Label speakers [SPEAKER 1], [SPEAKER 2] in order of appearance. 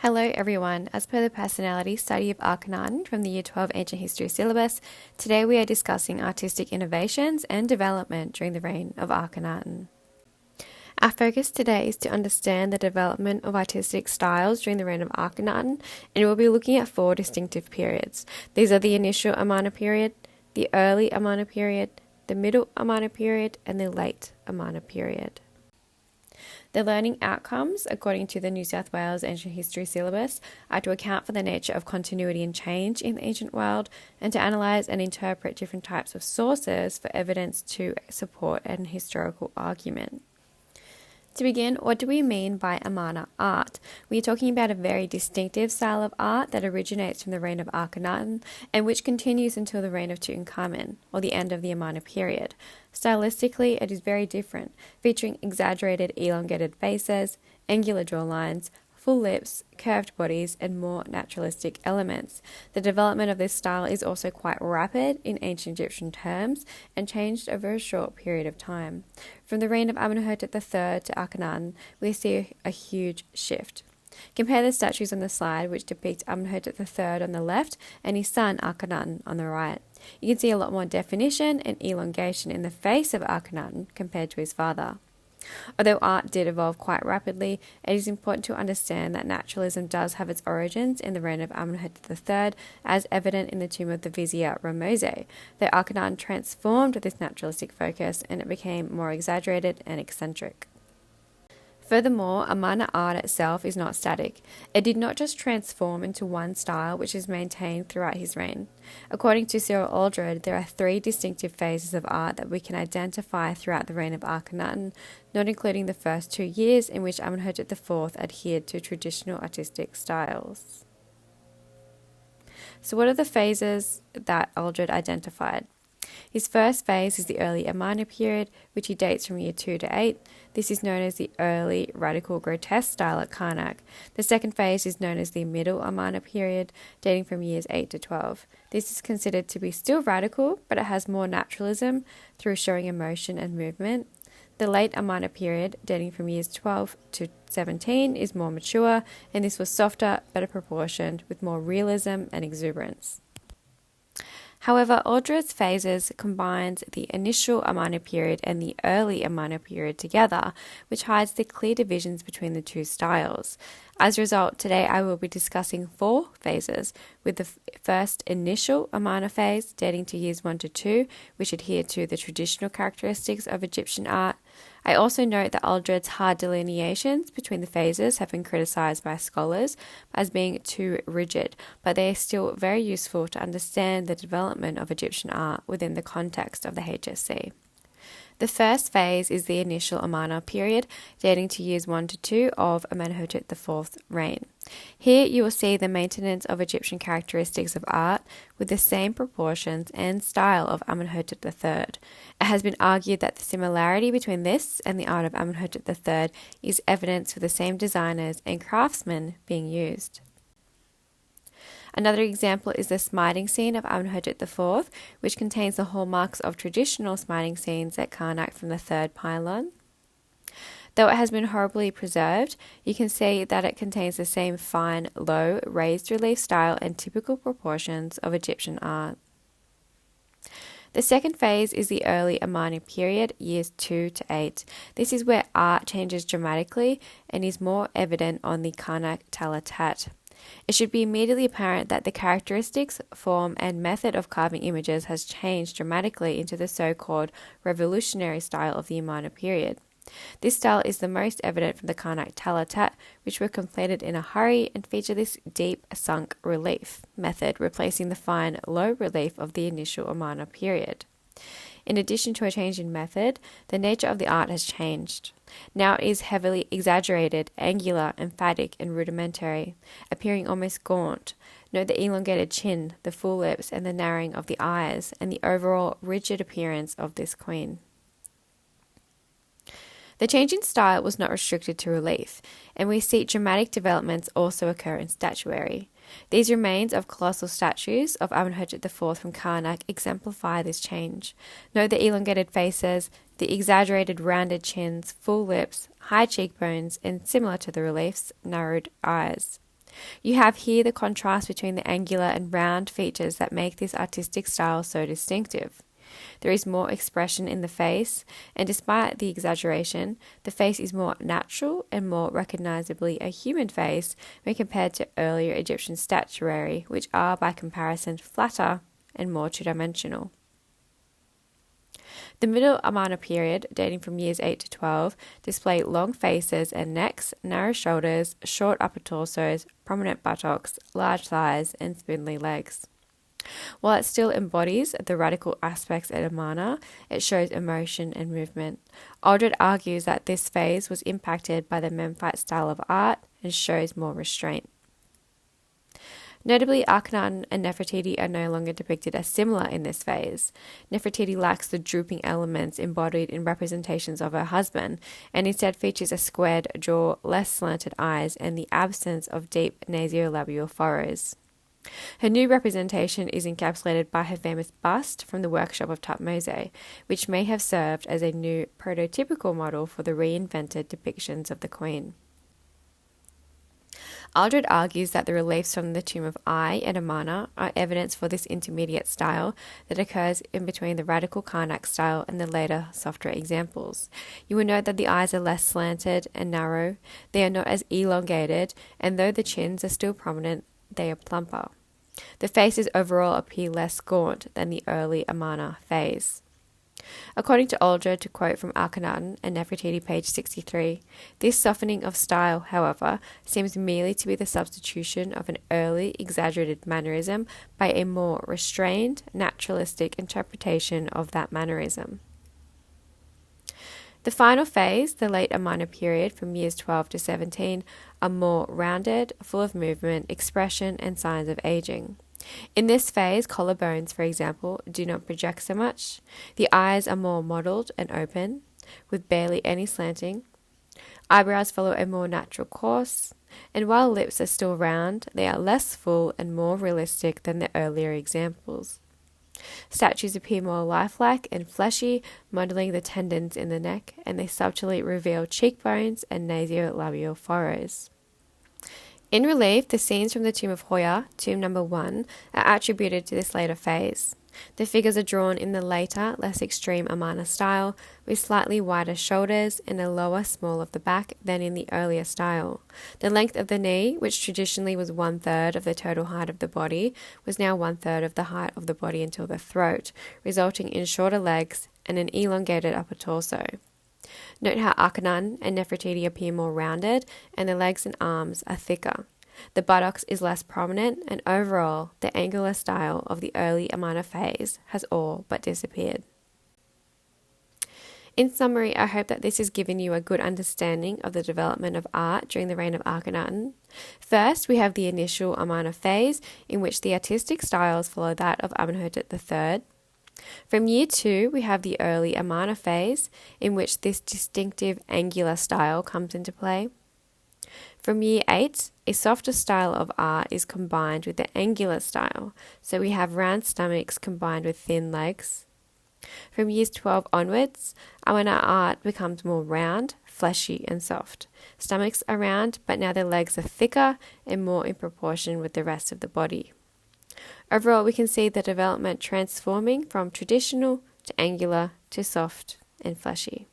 [SPEAKER 1] Hello everyone, as per the personality study of Akhenaten from the Year 12 Ancient History Syllabus, today we are discussing artistic innovations and development during the reign of Akhenaten. Our focus today is to understand the development of artistic styles during the reign of Akhenaten, and we'll be looking at four distinctive periods. These are the initial Amarna period, the early Amarna period, the middle Amarna period, and the late Amarna period. The learning outcomes, according to the New South Wales Ancient History Syllabus, are to account for the nature of continuity and change in the ancient world and to analyse and interpret different types of sources for evidence to support an historical argument. To begin, what do we mean by Amarna art? We are talking about a very distinctive style of art that originates from the reign of Akhenaten and which continues until the reign of Tutankhamun, or the end of the Amarna period. Stylistically, it is very different, featuring exaggerated elongated faces, angular jawlines, full lips, curved bodies, and more naturalistic elements. The development of this style is also quite rapid in ancient Egyptian terms and changed over a short period of time. From the reign of Amenhotep III to Akhenaten, we see a huge shift. Compare the statues on the slide, which depict Amenhotep III on the left and his son Akhenaten on the right. You can see a lot more definition and elongation in the face of Akhenaten compared to his father. Although art did evolve quite rapidly, it is important to understand that naturalism does have its origins in the reign of Amenhotep III, as evident in the tomb of the vizier Ramose, though Akhenaten transformed this naturalistic focus and it became more exaggerated and eccentric. Furthermore, Amarna art itself is not static. It did not just transform into one style which is maintained throughout his reign. According to Cyril Aldred, there are three distinctive phases of art that we can identify throughout the reign of Akhenaten, not including the first 2 years in which Amenhotep IV adhered to traditional artistic styles. So what are the phases that Aldred identified? His first phase is the early Amarna period, which he dates from year 2 to 8. This is known as the early radical grotesque style at Karnak. The second phase is known as the middle Amarna period, dating from years 8 to 12. This is considered to be still radical, but it has more naturalism through showing emotion and movement. The late Amarna period, dating from years 12 to 17, is more mature, and this was softer, better proportioned, with more realism and exuberance. However, Aldred's phases combines the initial Amarna period and the early Amarna period together, which hides the clear divisions between the two styles. As a result, today I will be discussing 4 phases, with the first initial Amarna phase dating to years 1 to 2, which adhere to the traditional characteristics of Egyptian art. I also note that Aldred's hard delineations between the phases have been criticised by scholars as being too rigid, but they are still very useful to understand the development of Egyptian art within the context of the HSC. The first phase is the initial Amarna period, dating to years 1 to 2 of Amenhotep IV's reign. Here you will see the maintenance of Egyptian characteristics of art with the same proportions and style of Amenhotep III. It has been argued that the similarity between this and the art of Amenhotep III is evidence for the same designers and craftsmen being used. Another example is the smiting scene of Amenhotep IV, which contains the hallmarks of traditional smiting scenes at Karnak from the third pylon. Though it has been horribly preserved, you can see that it contains the same fine, low, raised relief style and typical proportions of Egyptian art. The second phase is the early Amarna period, years 2 to 8. This is where art changes dramatically and is more evident on the Karnak Talatat. It should be immediately apparent that the characteristics, form, and method of carving images has changed dramatically into the so-called revolutionary style of the Amarna period. This style is the most evident from the Karnak Talatat, which were completed in a hurry and feature this deep sunk relief method, replacing the fine low relief of the initial Amarna period. In addition to a change in method, the nature of the art has changed. Now it is heavily exaggerated, angular, emphatic, and rudimentary, appearing almost gaunt. Note the elongated chin, the full lips, and the narrowing of the eyes, and the overall rigid appearance of this queen. The change in style was not restricted to relief, and we see dramatic developments also occur in statuary. These remains of colossal statues of Amenhotep IV from Karnak exemplify this change. Note the elongated faces, the exaggerated rounded chins, full lips, high cheekbones, and similar to the reliefs, narrowed eyes. You have here the contrast between the angular and round features that make this artistic style so distinctive. There is more expression in the face, and despite the exaggeration, the face is more natural and more recognizably a human face when compared to earlier Egyptian statuary, which are by comparison flatter and more two-dimensional. The Middle Amarna period, dating from years 8 to 12, display long faces and necks, narrow shoulders, short upper torsos, prominent buttocks, large thighs, and spindly legs. While it still embodies the radical aspects at Amarna, it shows emotion and movement. Aldred argues that this phase was impacted by the Memphite style of art and shows more restraint. Notably, Akhenaten and Nefertiti are no longer depicted as similar in this phase. Nefertiti lacks the drooping elements embodied in representations of her husband, and instead features a squared jaw, less slanted eyes, and the absence of deep nasolabial furrows. Her new representation is encapsulated by her famous bust from the workshop of Thutmose, which may have served as a new prototypical model for the reinvented depictions of the queen. Aldred argues that the reliefs from the tomb of Ai at Amarna are evidence for this intermediate style that occurs in between the radical Karnak style and the later, softer examples. You will note that the eyes are less slanted and narrow, they are not as elongated, and though the chins are still prominent, they are plumper. The faces overall appear less gaunt than the early Amarna phase. According to Aldred, to quote from Akhenaten and Nefertiti, page 63, this softening of style, however, seems merely to be the substitution of an early exaggerated mannerism by a more restrained, naturalistic interpretation of that mannerism. The final phase, the late Amarna period from years 12 to 17, are more rounded, full of movement, expression, and signs of aging. In this phase, collarbones, for example, do not project so much. The eyes are more modelled and open, with barely any slanting. Eyebrows follow a more natural course, and while lips are still round, they are less full and more realistic than the earlier examples. Statues appear more lifelike and fleshy, modelling the tendons in the neck, and they subtly reveal cheekbones and nasolabial furrows. In relief, the scenes from the tomb of Hoya, tomb number 1, are attributed to this later phase. The figures are drawn in the later, less extreme Amarna style, with slightly wider shoulders and a lower small of the back than in the earlier style. The length of the knee, which traditionally was 1/3 of the total height of the body, was now 1/3 of the height of the body until the throat, resulting in shorter legs and an elongated upper torso. Note how Akhenaten and Nefertiti appear more rounded, and the legs and arms are thicker. The buttocks is less prominent, and overall, the angular style of the early Amarna phase has all but disappeared. In summary, I hope that this has given you a good understanding of the development of art during the reign of Akhenaten. First, we have the initial Amarna phase, in which the artistic styles follow that of Amenhotep III. From year 2, we have the early Amarna phase, in which this distinctive angular style comes into play. From year 8, a softer style of art is combined with the angular style, so we have round stomachs combined with thin legs. From years 12 onwards, Amarna art becomes more round, fleshy and soft. Stomachs are round, but now their legs are thicker and more in proportion with the rest of the body. Overall, we can see the development transforming from traditional to angular to soft and fleshy.